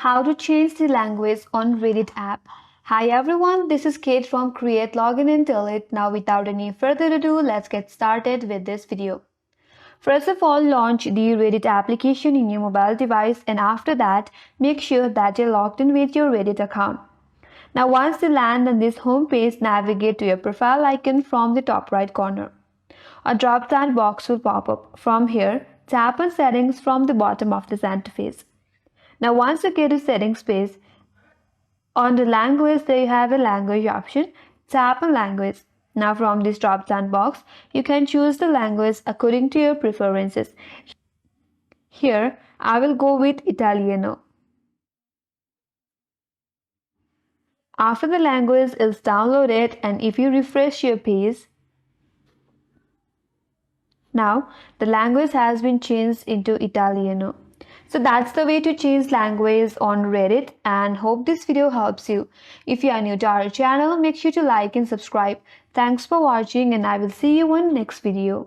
How to change the language on Reddit app. Hi everyone, this is Kate from Create Login and Tell It. Now without any further ado, let's get started with this video. First of all, launch the Reddit application in your mobile device, and after that, make sure that you're logged in with your Reddit account. Now once you land on this home page, navigate to your profile icon from the top right corner. A drop-down box will pop up. From here, tap on Settings from the bottom of this interface. Now once you get to Settings page, on the language there you have a language option. Tap on Language. Now from this drop-down box, you can choose the language according to your preferences. Here, I will go with Italiano. After the language is downloaded, and if you refresh your page, now the language has been changed into Italiano. So that's the way to change language on Reddit, and hope this video helps you. If you are new to our channel, make sure to like and subscribe. Thanks for watching, and I will see you in next video.